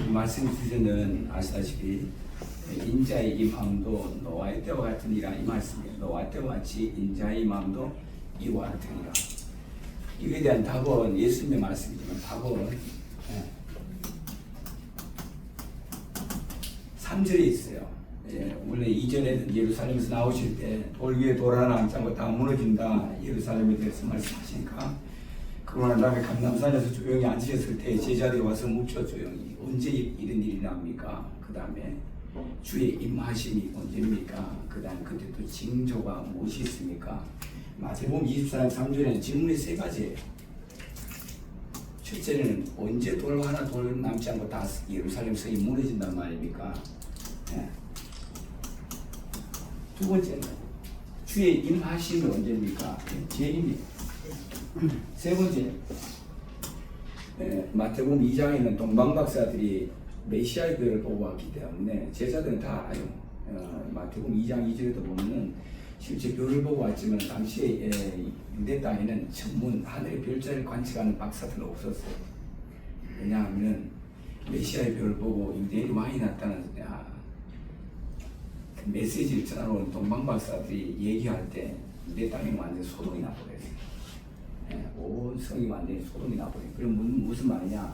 말씀 주제는 아시다시피 인자의 임함도 노아의 때와 같으니라 이 말씀이에요. 노아의 때와 같이 인자의 임함도 이와 같으니라. 이에 대한 답은 예수님의 말씀이지만 답은 3절에 있어요. 원래 2절에는 예루살렘에서 나오실 때 돌 위에 돌 하나 앉지 않고 다 무너진다 예루살렘에 대해서 말씀하시니까 그러나 다음에 감람산에서 조용히 앉으셨을 때 제자들이 와서 묻죠. 조용히 언제 이런 일이 납니까? 그 다음에 주의 임하심이 언제입니까? 그 다음에 그때 또 징조가 무엇이 있습니까? 마태복음 24장 3절에는 질문이 3가지예요. 첫째는 언제 돌 하나 돌 남지 않고 다 예루살렘 성이 무너진단 말입니까? 두 번째는 주의 임하심이 언제입니까? 재임이. 세 번째, 마태복음 2장에는 동방박사들이 메시아의 별을 보고 왔기 때문에 제자들은 다 알아요. 마태복음 2장 2절에도 보면은 실제 별을 보고 왔지만 당시에 유대 땅에는 천문 하늘의 별자리를 관측하는 박사들은 없었어요. 왜냐하면 메시아의 별을 보고 유대인이 왕이 났다는 그 메시지를 전하러 동방박사들이 얘기할 때 유대 땅이 완전 소동이 나버렸어요. 온 성이 완전히 소동이 나버려요. 그럼 무슨 말이냐?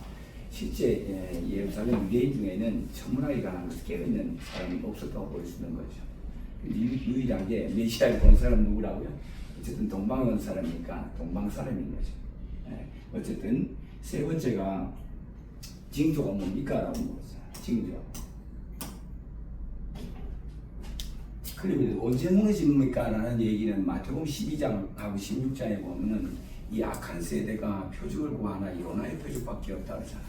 실제 예루살렘 유대인 중에는 천문학에 관한 것을 깨어있는 사람이 없었다고 볼 수 있는 거죠. 유일하게 메시아를 본 사람은 누구라고요? 어쨌든 동방에 온 사람이니까 동방 사람인 거죠. 어쨌든 세 번째가 징조가 뭡니까? 라고 물었어요. 징조. 그러면 언제 무너집니까? 라는 얘기는 마태복음 12장하고 16장에 보면은 이 악한 세대가 표적을 구하나 요나의 표적밖에 없다 그러잖아요.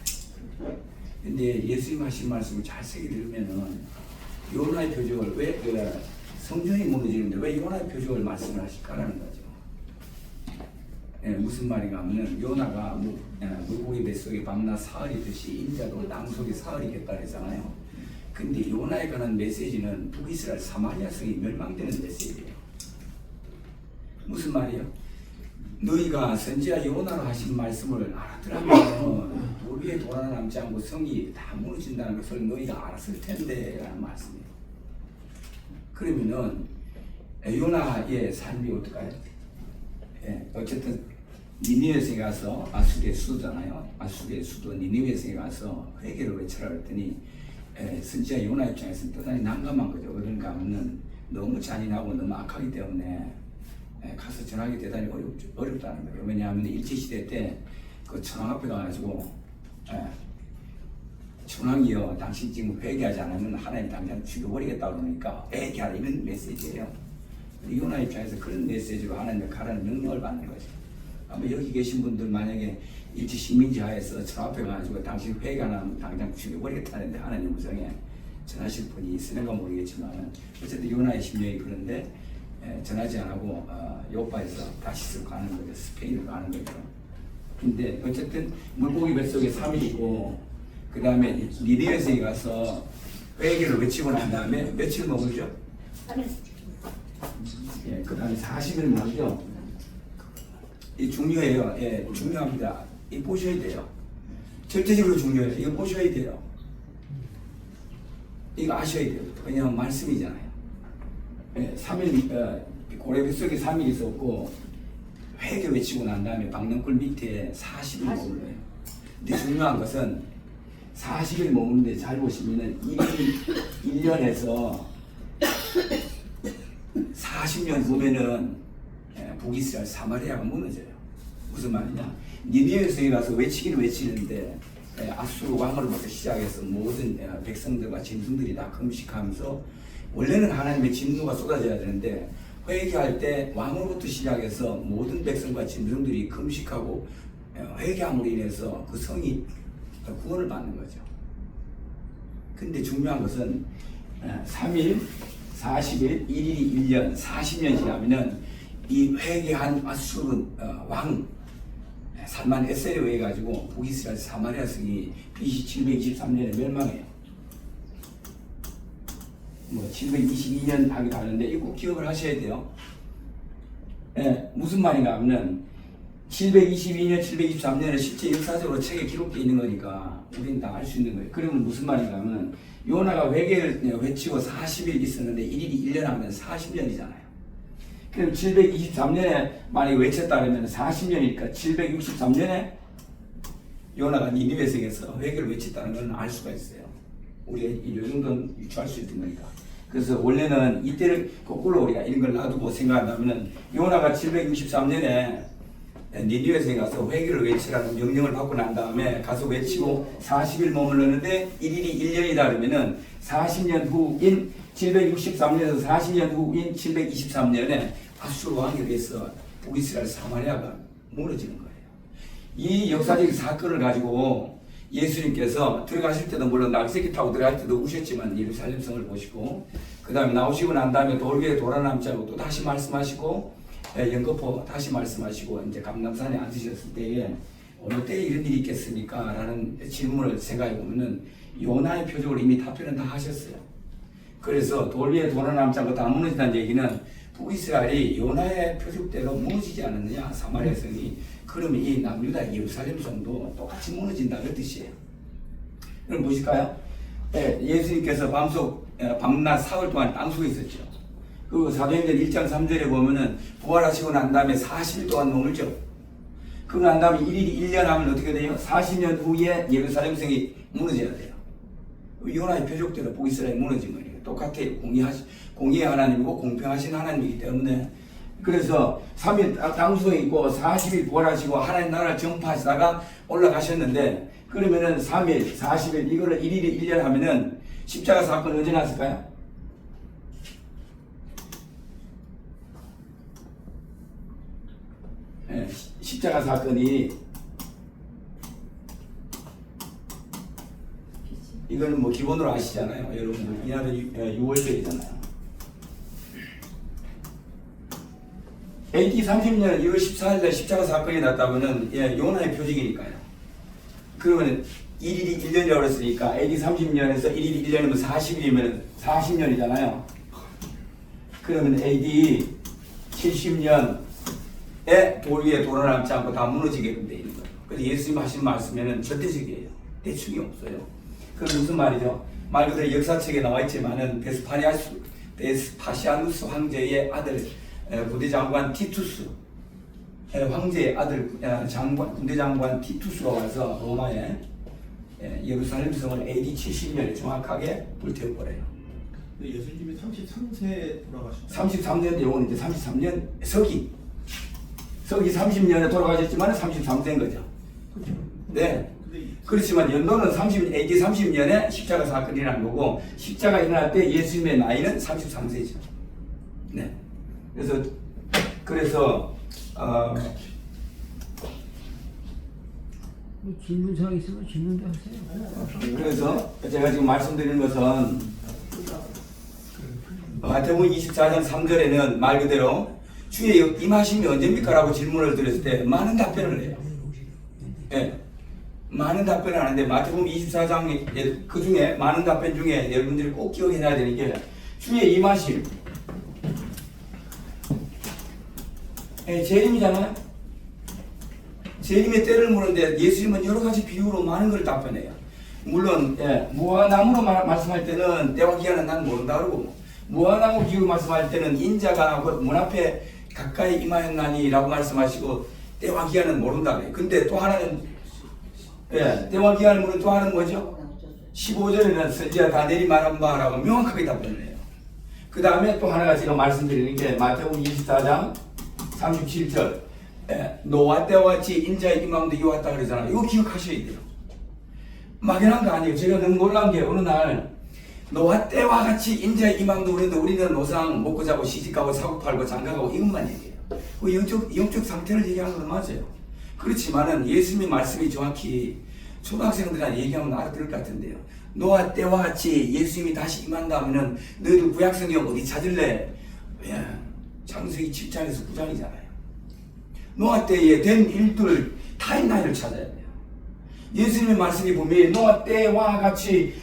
근데 예수님 하신 말씀을 자세히 들으면은 요나의 표적을 왜 성전이 무너지는데 왜 요나의 표적을 말씀을 하실까라는 거죠. 무슨 말인가 하면은 요나가 물고기 뱃속에 밤낮 사흘이듯이 인자도 땅 속에 사흘이겠다 그랬잖아요. 근데 요나에 관한 메시지는 북이스라엘 사마리아 성이 멸망되는 메시지예요. 무슨 말이에요? 너희가 선지자 요나로 하신 말씀을 알았더라면 돌 위에 돌 하나 남지 않고 성이 다 무너진다는 것을 너희가 알았을 텐데 라는 말씀이에요. 그러면은 요나의 삶이 어떨까요? 어쨌든 니느웨에 가서 아수르의 수도잖아요. 아수르의 수도 니느웨에 가서 회개를 외쳐라 했더니 선지자 요나 입장에서는 대단히 난감한 거죠. 그러니까 하면은 너무 잔인하고 너무 악하기 때문에 가서 전하기 대단히 어렵다는 거예요. 왜냐하면 일제시대 때 그 천황 앞에 가가지고 천황이요 당신 지금 회개하지 않으면 하나님 당장 죽여버리겠다 그러니까 회개하라 이런 메시지예요. 요나 입장에서 그런 메시지로 하나님의 가라는 명령을 받는 거죠. 아마 여기 계신 분들 만약에 일제 식민지 하에서 천황 앞에 가가지고 당신 회개 안 하면 당장 죽여버리겠다는데 하나님 음성에 전하실 분이 있으는가 모르겠지만 어쨌든 요나의 심령이 그런데 전하지 않고 요파에서 다시스로 가는 거죠. 스페인으로 가는 거죠. 근데 어쨌든 물고기 뱃속에 3일 있고 그 다음에 니느웨에 가서 회개를 외치고 난 다음에 며칠 먹으죠? 그 다음에 40일 먹죠. 이 중요해요. 중요합니다. 이 보셔야 돼요. 절대적으로 중요해요. 이거 보셔야 돼요. 이거 아셔야 돼요. 왜냐하면 말씀이잖아요. 3일 고래 뱃속에 3일 있었고 회개 외치고 난 다음에 박능굴 밑에 40일 머물러요. 근데 중요한 것은 40일 머무는데 잘 보시면은 1년에서 40년 후면은 북이스라엘 사마리아가 무너져요. 무슨 말이냐? 니느웨에 가서 외치기는 외치는데 아수르 왕으로부터 시작해서 모든 백성들과 짐승들이 다 금식하면서 원래는 하나님의 진노가 쏟아져야 되는데 회개할 때 왕으로부터 시작해서 모든 백성과 짐승들이 금식하고 회개함으로 인해서 그 성이 구원을 받는 거죠. 근데 중요한 것은 3일, 40일, 1일이 1년, 40년 지나면은 이 회개한 아수르 왕 살만 에셀에 의해 가지고 북이스라엘 사마리아 성이 BC 723년에 멸망해요. 722년 하기도 하는데 이거 꼭 기억을 하셔야 돼요. 무슨 말인가 하면 722년, 723년에 실제 역사적으로 책에 기록되어 있는 거니까 우리는 다 알 수 있는 거예요. 그러면 무슨 말인가 하면 요나가 회개를 외치고 40일 있었는데 1일이 1년 하면 40년이잖아요. 그럼 723년에 만약에 외쳤다 그러면 40년이니까 763년에 요나가 니느웨 성에서 회개를 외쳤다는 걸 알 수가 있어요. 우리가 이 정도는 유추할 수 있는 거니까. 그래서 원래는 이때를 거꾸로 우리가 이런 걸 놔두고 생각한다면은 요나가 763년에 니느웨성에 가서 회개를 외치라는 명령을 받고 난 다음에 가서 외치고 40일 머물렀는데 1일이 1년이다 그러면은 40년 후인 763년에서 40년 후인 723년에 아수르 왕에 의해서 북이스라엘 사마리아가 무너지는 거예요. 이 역사적 사건을 가지고 예수님께서 들어가실 때도 물론 낙새끼 타고 들어갈 때도 우셨지만 예루살렘 성을 보시고 그 다음에 나오시고 난 다음에 돌 위에 돌아남지 않고 또 다시 말씀하시고 연거포 다시 말씀하시고 이제 감람산에 앉으셨을 때에 어느 때에 이런 일이 있겠습니까? 라는 질문을 생각해 보면은 요나의 표적을 이미 답변은 다 하셨어요. 그래서 돌 위에 돌아남지 않고 다 무너진다는 얘기는 북이스라엘이 요나의 표적대로 무너지지 않았느냐 사마리아 성이. 그러면 이 남유다 예루살렘 성도 똑같이 무너진다 그 뜻이에요. 그럼 보실까요? 예수님께서 밤낮 사흘 동안 땅속에 있었죠. 그 사도행전 1장 3절에 보면은 부활하시고 난 다음에 40일 동안 머물죠. 그러고 난 다음에 1일이 1년 하면 어떻게 돼요? 40년 후에 예루살렘 성이 무너져야 돼요. 요나의 표적대로 북이스라엘이 무너진 거예요. 똑같아요. 공의의 하나님이고 공평하신 하나님이기 때문에. 그래서 3일 땅속에 있고 40일 부활하시고 하나님 나라를 전파하시다가 올라가셨는데 그러면은 3일, 40일 이거를 1일이 1년 하면은 십자가 사건은 언제 났을까요? 십자가 사건이 이거는 뭐 기본으로 아시잖아요. 여러분들 이날은 6월절이잖아요. AD 30년 1월 14일에 십자가 사건이 났다면은 요나의 표적이니까요. 그러면 1일이 1년이라고 그랬으니까 AD 30년에서 1일이 1년이면 40일이면 40년이잖아요. 그러면 AD 70년에 돌 위에 돌아남지 않고 다 무너지게끔 되어 있는 거예요. 그래서 예수님 하신 말씀에는 절대적이에요. 대충이 없어요. 그건 무슨 말이죠? 말 그대로 역사책에 나와 있지만은 베스파시아누스 황제의 아들 군대장관 티투스 황제의 아들 군대장관 티투스가 와서 로마에 예루살렘 성을 AD 70년에 정확하게 불태워버려요. 예수님이 33세에 돌아가셨죠. 33년 영혼 이제 33년 서기 30년에 돌아가셨지만 33세인 거죠. 그렇죠. 네. 그렇지만 연도는 AD 30년에 십자가 사건이 일어난 거고 십자가 일어날 때 예수님의 나이는 33세죠. 네. 그래서 질문사항 있으면 질문도 하세요. 그래서 제가 지금 말씀드리는 것은 마태복음 24장 3절에는 말 그대로 주의 임하심이 언제입니까? 라고 질문을 드렸을 때 많은 답변을 해요. 네. 많은 답변을 하는데 마태복음 24장 그 중에 많은 답변 중에 여러분들이 꼭 기억해놔야 되는 게 주의 임하심 재림이잖아요. 재림의 때를 물었는데 예수님은 여러 가지 비유로 많은 걸 답변해요. 물론 무화나무로 말씀할 때는 때와 기한은 난 모른다 그러고 무화나무 비유로 말씀할 때는 인자가 문 앞에 가까이 임하였나니 라고 말씀하시고 때와 기한은 모른다 그래요. 근데 또 하나는 때와 기한을 물은 또 하나는 뭐죠? 15절에는 선지자 다 내리말한 바라고 명확하게 답변을 해요. 그 다음에 또 하나가 제가 말씀드리는 게 마태복음 24장 37절 노아 때와 같이 인자의 임함도 이왔다 그러잖아요. 이거 기억하셔야 돼요. 막연한 거 아니에요. 제가 너무 놀란 게 어느 날 노아 때와 같이 인자의 임함도 우리는 노상 먹고 자고 시집가고 사고 팔고 장가가고 이것만 얘기해요. 그 영적 상태를 얘기하는 건 맞아요. 그렇지만은 예수님의 말씀이 정확히 초등학생들한테 얘기하면 알아들을 것 같은데요. 노아 때와 같이 예수님이 다시 임한다면은 너희들 구약성경 어디 찾을래? 창세기 7장에서 9장이잖아요. 노아 때에 된 일들 타임라인을 찾아야 돼요. 예수님의 말씀이 보면 노아 때와 같이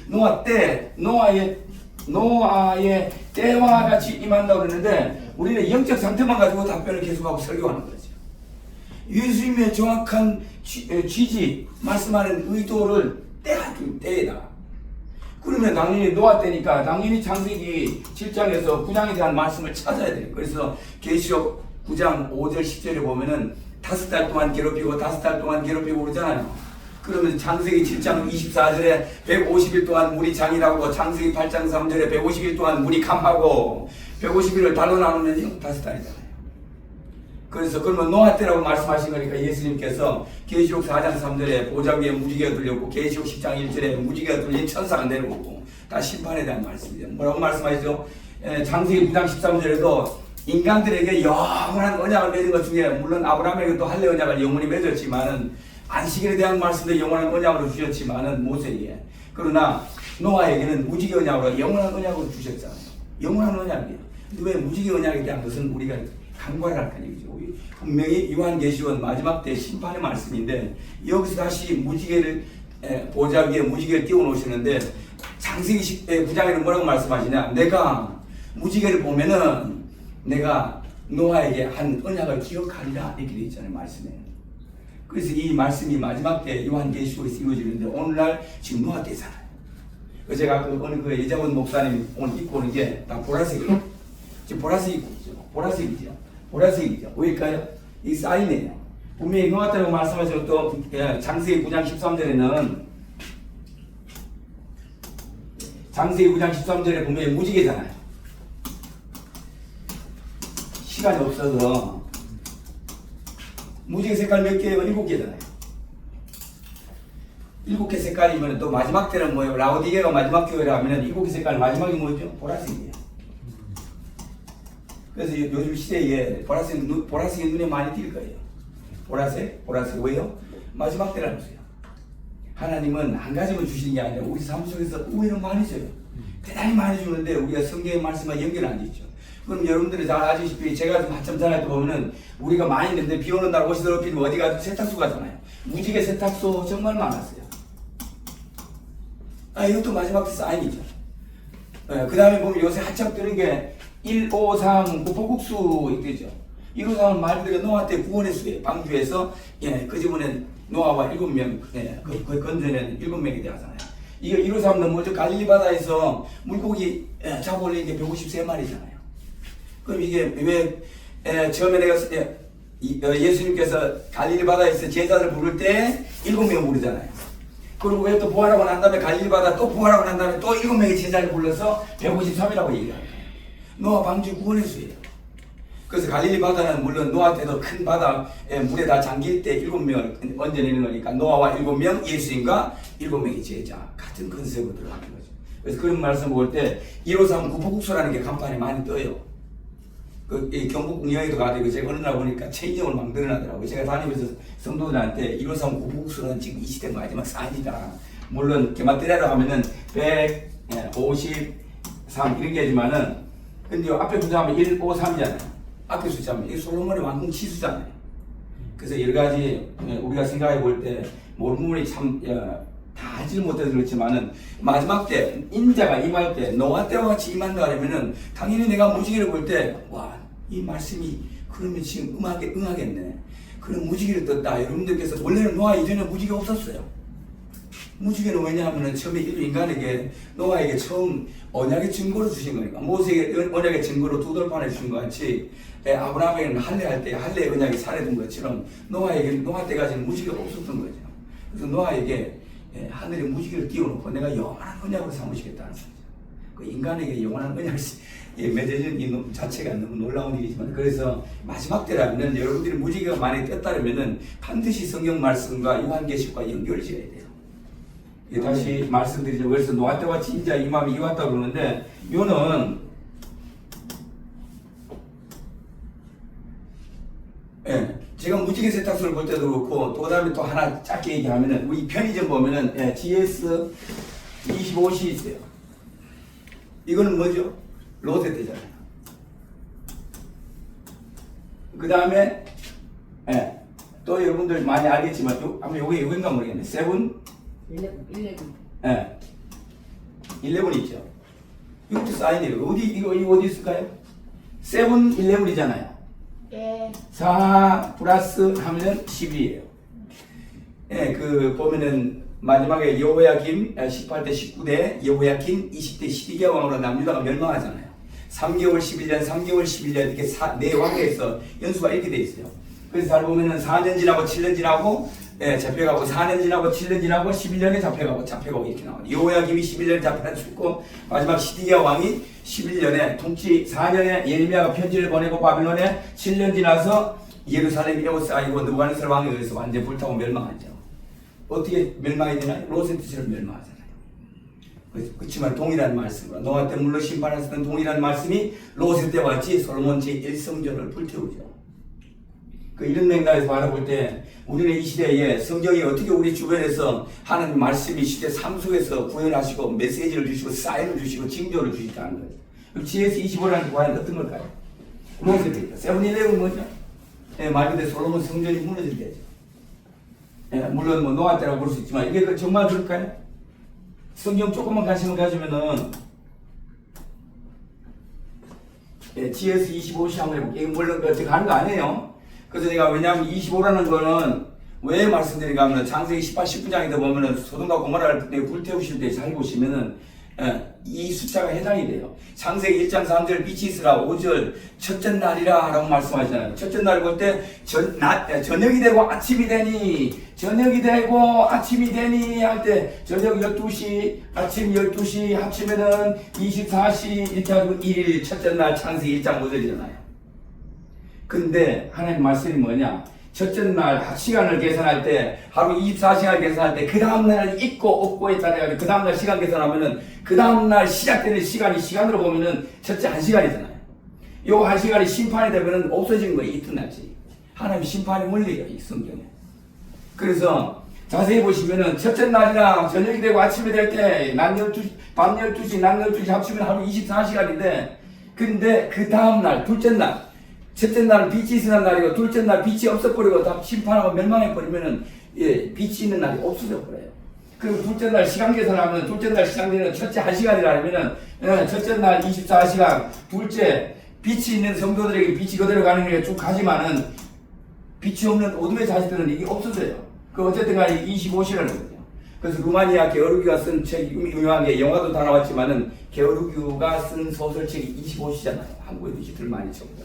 노아의 때와 같이 임한다고 그러는데 우리는 영적 상태만 가지고 답변을 계속하고 설교하는 거죠. 예수님의 정확한 취지, 말씀하는 의도를 때에다. 그러면 당연히 노아 때니까 당연히 창세기 7장에서 9장에 대한 말씀을 찾아야 돼요. 그래서 계시록 9장 5절 10절에 보면은 5달 동안 괴롭히고 5달 동안 괴롭히고 그러잖아요. 그러면 창세기 7장 24절에 150일 동안 물이 장이라고, 창세기 8장 3절에 150일 동안 물이 감하고 150일을 달로 나누면 5달이잖아요. 그래서 그러면 노아 때라고 말씀하신 거니까 예수님께서 계시록 4장 3절에 보좌 위에 무지개가 들렸고 계시록 10장 1절에 무지개가 들린 천사가 내려오고 다 심판에 대한 말씀이죠. 뭐라고 말씀하시죠? 창세기 9장 13절에도 인간들에게 영원한 언약을 맺은 것 중에 물론 아브라함에게 또 할례 언약을 영원히 맺었지만은 안식일에 대한 말씀도 영원한 언약으로 주셨지만은 모세에게, 그러나 노아에게는 무지개 언약으로 영원한 언약으로 주셨잖아요. 영원한 언약이에요. 근데 왜 무지개 언약에 대한 것은 우리가 간과를 할 얘기죠. 분명히 요한계시록 마지막 때 심판의 말씀인데 여기서 다시 무지개를 보좌 위에 무지개를 띄워놓으시는데 창세기 9장에는 뭐라고 말씀하시냐? 내가 무지개를 보면은 내가 노아에게 한 언약을 기억하리라 이렇게 되어 있잖아요. 말씀에. 그래서 이 말씀이 마지막 때 요한계시록에서 이루어지는데 오늘날 지금 노아 때잖아요. 제가 어느 그 예자원 목사님 오늘 입고 오는 게 다 보라색이에요. 지금 보라색 입고 있죠. 보라색이죠. 왜일까요? 이 사인이에요. 분명히 노아 때라고 말씀하시고 또 창세기 9장 13절에는 창세기 9장 13절에 분명히 무지개잖아요. 시간이 없어서 무지개 색깔 몇 개예요? 7개잖아요. 7개 색깔이면 또 마지막 때는 뭐예요? 라오디게가 마지막 교회라 하면 7개 색깔 마지막이 뭐죠? 보라색이에요. 그래서 요즘 시대에 보라색이 눈에 많이 띌 거예요. 보라색 왜요? 마지막 때라는 거예요. 하나님은 한 가지만 주시는 게 아니라 우리 삶 속에서 의외로 많이 줘요. 대단히 많이 주는데 우리가 성경의 말씀과 연결 안 되죠. 그럼 여러분들이 잘 아시다시피 제가 좀 한참 전에 보면은 우리가 많이 있는데 비 오는 날 옷이 더럽히면 어디 가도 세탁소 가잖아요. 무지개 세탁소 정말 많았어요. 이것도 마지막 사인이죠. 그 다음에 보면 요새 한참 뜨는 게 153 구포국수 있죠. 153은 말 그대로 노아 때 구원의 수예요. 방주에서 그 집안에 노아와 7명 건져낸 7명이 되었잖아요. 이거 153은 뭐죠? 갈릴리 바다에서 물고기 잡아 올린 게 153마리잖아요. 그럼 이게 왜 처음에 내가 예수님께서 갈릴리 바다에서 제자들 부를 때 7명 부르잖아요. 그리고 왜 또 부활하고 난 다음에 갈릴리 바다 또 부활하고 난 다음에 또 7명의 제자를 불러서 153이라고 얘기해요. 노아 방주 구원의 수예요. 그래서 갈릴리 바다는 물론 노아 때도 큰 바다 물에 다 잠길 때 7명을 얹어내는 거니까 노아와 7명, 예수님과 7명의 제자 같은 컨셉으로 들어가는 거죠. 그래서 그런 말씀 볼 때 153 구포국수라는 게 간판에 많이 떠요. 경북 여의도 가도 제가 어느 날 보니까 체인점을 막 늘어나더라고요. 제가 다니면서 성도들한테 153 구포국수는 지금 이 시대 마지막 사인이다. 물론 게마트리아로 하면은 153 이런 게 하지만은 근데 앞에 숫자하면 153이잖아요. 앞에 숫자하면 이 솔로몬의 왕궁 치수잖아요. 그래서 여러 가지 우리가 생각해 볼 때 모르문이 참 다 알지를 못해서 그렇지만은 마지막 때 인자가 임할 때 노아 때와 같이 임한다 하면은 당연히 내가 무지개를 볼 때 와 이 말씀이 그러면 지금 응하겠네. 그런 무지개를 떴다. 여러분들께서 원래는 노아 이전에 무지개 없었어요. 무지개는 왜냐하면 처음에 인간에게 노아에게 처음 언약의 증거로 주신 거니까 모세에게 언약의 증거로 두 돌판을 주신 것 같이 아브라함에게는 할례할 때 할례의 언약이 살해된 것처럼 노아 때까지는 무지개가 없었던 거죠. 그래서 노아에게 하늘에 무지개를 띄워놓고 내가 영원한 언약으로 삼으시겠다는 거죠. 그 인간에게 영원한 언약을 맺어진 이 자체가 너무 놀라운 일이지만 그래서 마지막 때라면 여러분들이 무지개가 많이 떴다면은 반드시 성경 말씀과 요한계시록과 연결을 지어야 돼요. 다시 말씀드리죠. 그래서 노아 때와 진짜 임함이 이왔다고 그러는데 요는 제가 무지개 세탁소를 볼 때도 그렇고 또 다음에 또 하나 짧게 얘기하면은 우리 편의점 보면은 GS 25시 있어요. 이거는 뭐죠? 롯데 때잖아요. 그 다음에 또 여러분들 많이 알겠지만 아마 요게 이건가 모르겠네. 11 있죠. 이것도 사인이에요. 이거 어디 있을까요? 7-11이잖아요. 예. 4 플러스 하면 10이에요. 예, 그 보면은 마지막에 여호야김 18대 19대 여호야김 20대 12개 왕으로 남유다가 멸망하잖아요. 3개월 11년 3개월 11년 이렇게 네 왕에서 연수가 이렇게 돼 있어요. 그래서 잘 보면은 4년 지나고 7년 지나고 잡혀가고 4년 지나고 7년 지나고 11년에 잡혀가고 이렇게 나와요. 여호야김이 11년에 잡혀가 죽고 마지막 시디기야 왕이 11년에 통치 4년에 예레미야가 편지를 보내고 바빌론에 7년 지나서 예루살렘이 에워싸이고 느부갓네살 왕에 의해서 완전 불타고 멸망하죠. 어떻게 멸망이 되나요? 로세트처럼 멸망하잖아요. 그렇지만 동일한 말씀으로 노아 때 물로 심판하셨던 동일한 말씀이 로세 때와 같이 솔로몬 제1성전을 불태우죠. 그 이런 맥락에서 바라볼 때 우리는 이 시대에 성경이 어떻게 우리 주변에서 하는 말씀이 시대 삶 속에서 구현하시고 메시지를 주시고 사인을 주시고 징조를 주시다는 거예요. 그럼 GS25라는 게 과연 어떤 걸까요? 로세 때입니다. 세븐일레븐 뭐죠? 말 그대로 솔로몬 성전이 무너질 때죠. 물론 뭐 노아 때라고 볼 수 있지만 이게 정말 그럴까요? 성경 조금만 관심을 가지면은 GS25시 한번 해볼게요. 물론 어떻게 하는 거 아니에요. 그래서 제가 왜냐하면 25라는 거는 왜 말씀드리는가 하면 창세기 18, 19장에도 보면은 소돔과 고모라를 불태우실 때 잘 보시면은 이 숫자가 해당이 돼요. 창세기 1장 3절 빛이 있으라 5절 첫째 날이라 라고 말씀하시잖아요. 첫째 날 볼 때 저녁이 되고 아침이 되니 저녁이 되고 아침이 되니 할 때 저녁 12시 아침 12시 합치면은 24시 이렇게 하고 1일 첫째 날 창세기 1장 5절이잖아요. 근데 하나님 말씀이 뭐냐? 첫째 날 시간을 계산할 때 하루 24시간을 계산할 때 그 다음날 있고 없고에 따라 그 다음날 시간 계산하면은 그 다음날 시작되는 시간이 시간으로 보면은 첫째 1시간이잖아요. 요 1시간이 심판이 되면은 없어지는 거예요. 이튿날치. 하나님 심판이 몰려요. 이 성경에. 그래서 자세히 보시면은 첫째 날이나 저녁이 되고 아침이 될 때 밤 12시, 낮 12시 합치면 하루 24시간인데 근데 그 다음날 둘째 날 첫째 날 빛이 있는 날이고 둘째 날 빛이 없어버리고 다 심판하고 멸망해버리면은 빛이 있는 날이 없어져 버려요. 그리고 둘째 날 시간 계산하면 둘째 날 시간되는 첫째 1시간이라면은 첫째 날 24시간 둘째 빛이 있는 성도들에게 빛이 그대로 가는 게 쭉 가지만은 빛이 없는 어둠의 자식들은 이게 없어져요. 그 어쨌든 간에 25시라는 거죠. 그래서 루마니아 게오르기가 쓴 책 유명한 게 영화도 다 나왔지만은 게오르기가 쓴 소설책이 25시잖아요. 한국에도 히트를 많이 쳤고요.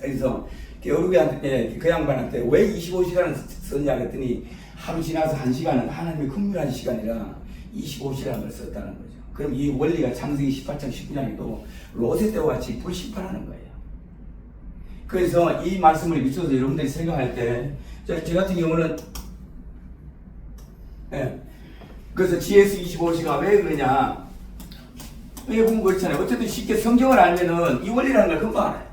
그래서 게오르기한테 그 양반한테 왜 25시간을 썼냐 그랬더니 하루 지나서 1시간은 하나님의 긍휼한 시간이라 25시간을 썼다는 거죠. 그럼 이 원리가 창세기 18장 19장에도 로세 때와 같이 불심판하는 거예요. 그래서 이 말씀을 미쳐서 여러분들이 생각할 때 저 같은 경우는 그래서 GS25시가 왜 그러냐 왜 보면 그렇잖아요. 어쨌든 쉽게 성경을 알면은 이 원리라는 걸 금방 알아요.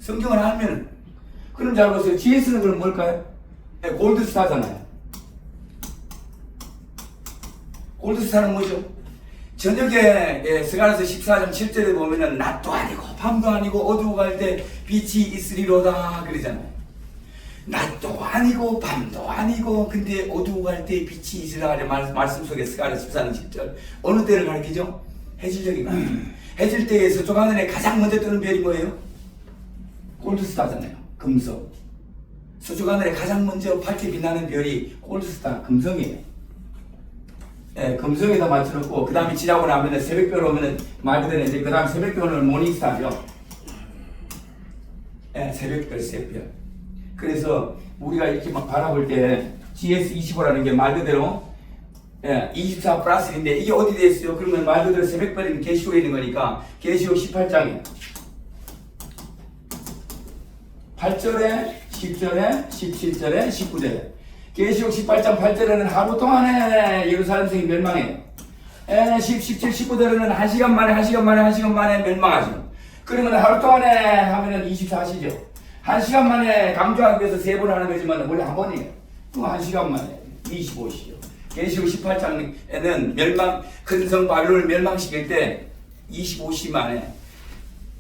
성경을 알면 그럼 잘 보세요. GS는 그럼 뭘까요? 골드스타잖아요. 골드스타는 뭐죠? 저녁에 스가랴서 14장 7절에 보면은 낮도 아니고 밤도 아니고 어두워 갈 때 빛이 있으리로다 그러잖아요. 낮도 아니고 밤도 아니고 근데 어두워 갈 때 빛이 있으라 말씀 속에 스가랴 14장 10절 어느 때를 가리키죠? 해질녘이 해질 때에 서쪽 하늘에 가장 먼저 뜨는 별이 뭐예요? 골드스타잖아요. 금성. 서쪽 하늘에 가장 먼저 밝게 빛나는 별이 골드스타 금성이에요. 금성에다 맞춰놓고 그 다음에 지나고 나면은 새벽별 오면은 말 그대로 이제 그 다음 새벽별은 모닝스타죠. 새벽별. 그래서 우리가 이렇게 막 바라볼 때 GS25라는 게 말 그대로 24 플러스인데 이게 어디 돼 있어요? 그러면 말 그대로 새벽별은 계시록에 있는 거니까 계시록 18장에 8절에 10절에 17절에 19절에 계시록 18장 8절에는 하루 동안에 예루살렘 성이 멸망해요. 17, 19절에는 1시간 만에 멸망하죠. 그러면 하루 동안에 하면은 24시죠. 1시간 만에 강조하기 위해서 3번 하는 거지만 원래 한 번이에요. 또 1시간 만에 25시죠. 계시록 18장에는 큰성 바빌론을 멸망시킬 때 25시 만에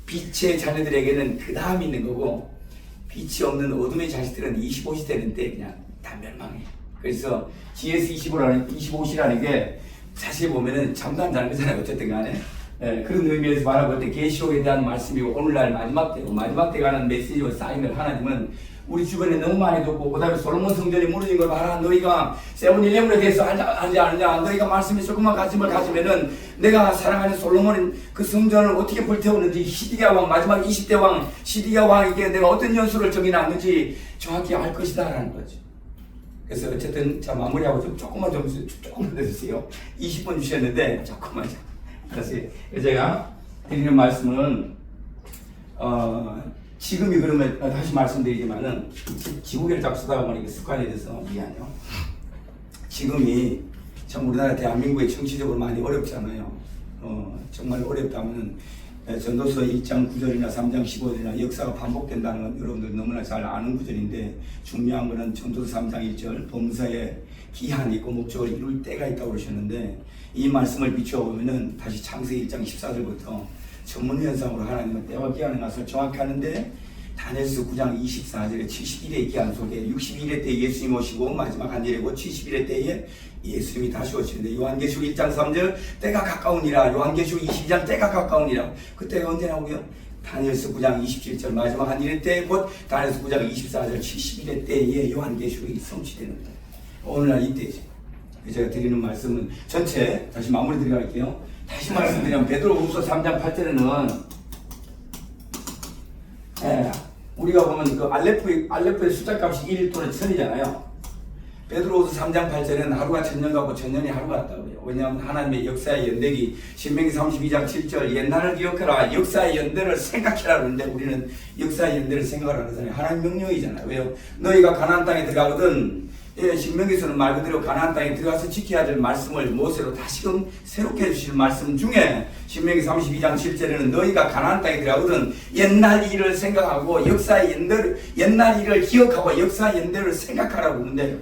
빛의 자녀들에게는 그 다음 있는 거고 빛이 없는 어둠의 자식들은 25시 되는 때 그냥 다 멸망해요. 그래서 GS25시라는 게 자세히 보면은 잠도 안 자는 거잖아요. 어쨌든 간에 그런 의미에서 바라볼 때 계시록에 대한 말씀이고 오늘날 마지막 때고 마지막 때 가는 메시지와 사인을 하나님은 우리 주변에 너무 많이 듣고 그다음에 솔로몬 성전이 무너진 걸 봐라. 너희가 세븐일레븐에 대해서 알지 않느냐. 너희가 말씀에 조금만 관심을 가지면은 내가 사랑하는 솔로몬은 그 성전을 어떻게 불태웠는지 시디기야 왕 마지막 20대 왕 시디기야 왕에게 내가 어떤 연수를 정해놨는지 정확히 알 것이다 라는 거죠. 그래서 어쨌든 자 마무리하고 조금만 더 주세요. 20분 주셨는데 조금만 다시 제가 드리는 말씀은 지금이 그러면 다시 말씀드리지만은 지구계를 자꾸 쓰다가 보니까 습관이 돼서 미안해요. 지금이 참 우리나라 대한민국이 정치적으로 많이 어렵잖아요. 정말 어렵다면은 전도서 1장 9절이나 3장 15절이나 역사가 반복된다는 건 여러분들 너무나 잘 아는 구절인데 중요한 것은 전도서 3장 1절 범사에 기한이 있고 목적을 이룰 때가 있다고 그러셨는데 이 말씀을 비추어보면은 다시 창세기 1장 14절부터 전문현상으로 하나님은 때와 기한의 것을 정확히 하는데 다니엘서 9장 24절에 71의 기한 속에 61회 때 예수님 오시고 마지막 한 일이고 71회 때에 예수님이 다시 오시는데 요한계시록 1장 3절 때가 가까우니라 요한계시록 22장 때가 가까우니라 그때가 언제 나오고요? 다니엘서 9장 27절 마지막 한 일의 때 곧 다니엘서 9장 24절 71회 때에 요한계시록이 성취되는 거예요. 오늘날 이때죠. 제가 드리는 말씀은 전체 다시 마무리 드려갈게요. 다시 말씀드리면 베드로후서 3장 8절에는 우리가 보면 그 알레프의 숫자값이 1 또는 1000이잖아요. 베드로후서 3장 8절에는 하루가 천년 같고 천년이 하루 같다고요. 왜냐하면 하나님의 역사의 연대기 신명기 32장 7절 옛날을 기억해라 역사의 연대를 생각해라 그러는데 우리는 역사의 연대를 생각하라 그러잖아요. 하나님 명령이잖아요. 왜요? 너희가 가나안 땅에 들어가거든 신명기서는 말 그대로 가나안 땅에 들어가서 지켜야 될 말씀을 모세로 다시금 새롭게 해주실 말씀 중에 신명기 32장 7절에는 너희가 가나안 땅에 들어가거든 옛날 일을 생각하고 역사의 연대를 옛날 일을 기억하고 역사의 연대를 생각하라고 그러는데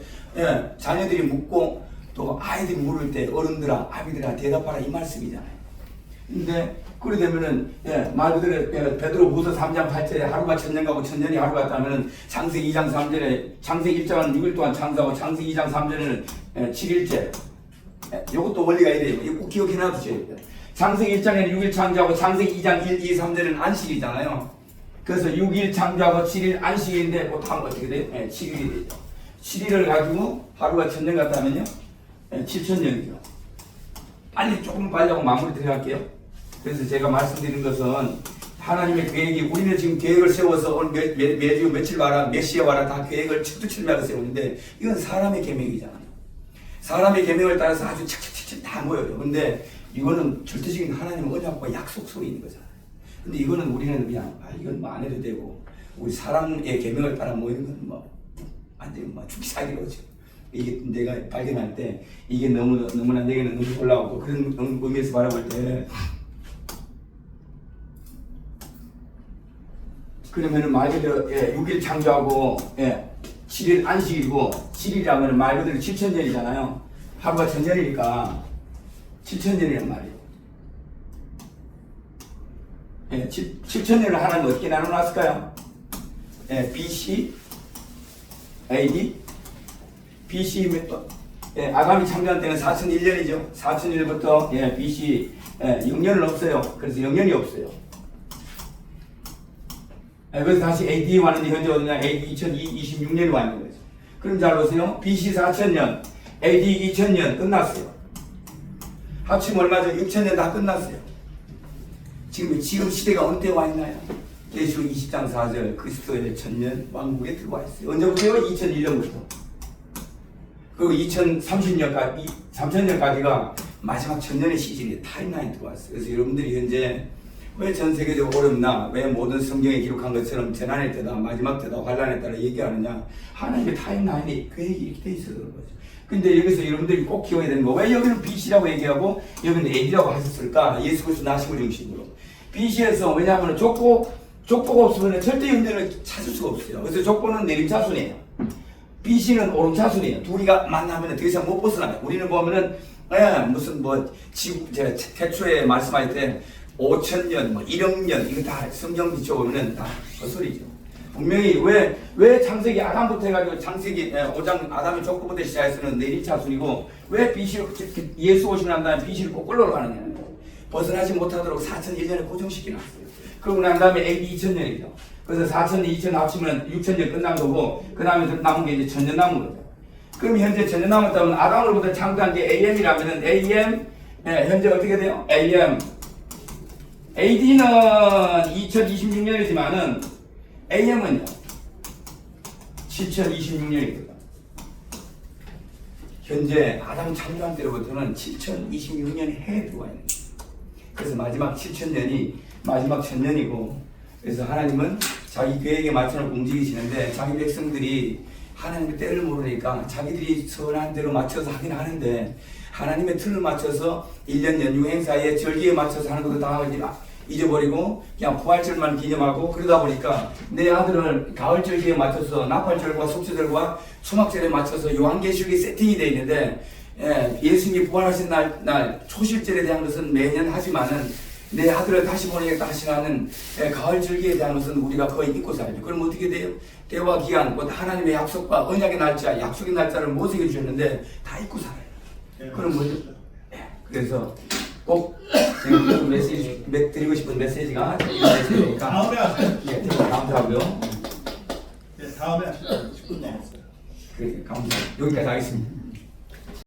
자녀들이 묻고 또 아이들이 물을 때 어른들아 아비들아 대답하라 이 말씀이잖아요. 근데 그래 되면은 말 그대로 베드로후서 3장 8절에 하루가 천년 가고 천년이 하루 같다면은 창세기 2장 3절에 창세기 1장은 6일 동안 창조하고 창세기 2장 3절에는 7일째. 이것도 원리가 이래요. 이거 꼭 기억해 놔두셔야 돼요. 창세기 1장에는 6일 창조하고 창세기 2장 1, 2, 3절에는 안식이잖아요. 그래서 6일 창조하고 7일 안식일인데 보통 어떻게 돼요? 7일이 되죠. 7일을 가지고 하루가 천년 같다면요 7천년이죠. 빨리 조금 빨리 하고 마무리 들어갈게요. 그래서 제가 말씀드린 것은 하나님의 계획이 우리는 지금 계획을 세워서 오늘 매주 며칠 와라 몇 시에 와라 다 계획을 척두칠마다 세우는데 이건 사람의 계명이잖아요. 사람의 계명을 따라서 아주 칙칙칙칙 다 모여요. 근데 이거는 절대적인 하나님의 언약과 약속 속에 있는 거잖아요. 근데 이거는 우리는 그냥 이건 뭐 안 해도 되고 우리 사람의 계명을 따라 모이는 건 뭐 완전히 뭐 죽기 살기로죠. 이게 내가 발견할 때 이게 너무나 내게는 너무 올라오고 그런 의미에서 바라볼 때 그러면은 말 그대로 6일 창조하고 7일 안식이고 7일이라면 말 그대로 7천년이잖아요. 하루가 천년이니까 7천년이란 말이에요. 7천년을 하나님 어떻게 나눠놨을까요? BC, AD, BC 아담이 창조한 때는 4001년이죠. 4001부터 BC 0년은 없어요. 그래서 0년이 없어요. 그래서 다시 AD에 왔는데 현재 어디냐? AD 2026년에 왔는 거죠. 그럼 잘 보세요. BC 4000년, AD 2000년 끝났어요. 합치면 얼마죠? 6000년 다 끝났어요. 지금 시대가 어느 때 와 있나요? 계시록 20장 4절 그리스도의 천년 왕국에 들어와 있어요. 언제부터요? 2001년부터. 그리고 2030년까지, 3000년까지가 마지막 천년의 시즌이 타임라인 들어왔어요. 그래서 여러분들이 현재 왜 전 세계적으로 어렵나? 왜 모든 성경에 기록한 것처럼 재난의 때다, 마지막 때다, 환란에 따라 얘기하느냐? 하나님의 타임라인이 계획이 이렇게 돼 있어서 그런 거죠. 근데 여기서 여러분들이 꼭 기억해야 되는 거, 왜 여기는 BC라고 얘기하고 여기는 AD라고 하셨을까? 예수 그리스도 나심을 중심으로. BC에서 왜냐하면 족보가 없으면 절대 연대를 찾을 수가 없어요. 그래서 족보는 내림차순이에요. BC는 오름차순이에요. 둘이가 만나면 더 이상 못 벗어나요. 우리는 보면은 무슨 제가 태초에 말씀할 때 5000년, 1억년 이거 다 성경 비춰보면 다 헛소리죠. 분명히 왜 창세기 아담부터 해가지고 창세기 5장 아담의 족보부터 시작해서는 내림차순이고 왜 BC 예수 오시고 난 다음에 BC를 꼭 끌러가느냐. 벗어나지 못하도록 4001년에 고정시켜놨어요. 그러고 난 다음에 AD 2000년이죠. 그래서 4000년, 2000 합치면 6000년 끝난 거고 그 다음에 남은 게 이제 1000년 남은 거죠. 그럼 현재 1000년 남았다면 아담으로부터 창조한 게 AM이라면은 AM 현재 어떻게 돼요? AM AD는 2026년이지만은 AM은요 7026년이거든. 현재 아담 창조한 때로부터는 7026년이 해에 들어와 있는 거예요. 그래서 마지막 7000년이 마지막 1000년이고, 그래서 하나님은 자기 계획에 맞춰서 움직이시는데 자기 백성들이 하나님의 때를 모르니까 자기들이 선한 대로 맞춰서 하긴 하는데 하나님의 틀을 맞춰서 1년 연휴 행사에 절기에 맞춰서 하는 것도 다 잊어버리고 그냥 부활절만 기념하고 그러다 보니까 내 아들을 가을 절기에 맞춰서 나팔절과 속죄절과 수막절에 맞춰서 요한계시록이 세팅이 되어 있는데 예수님이 부활하신 날 초실절에 대한 것은 매년 하지만은 내 아들을 다시 보내겠다 하시는 가을 절기에 대한 것은 우리가 거의 잊고 살죠. 그럼 어떻게 돼요? 때와 기한, 곧 하나님의 약속과 언약의 날짜, 약속의 날짜를 못 새겨주셨는데 다 잊고 살아요. 그럼 뭐죠? 그래서 꼭 제가 메시지 드리고 싶은 메시지가 이 메시지니까 다음에 하세요. 감사하고요. 네, 다음에 하시죠. 10분 남았어요. 그래, 감사. 여기까지 하겠습니다.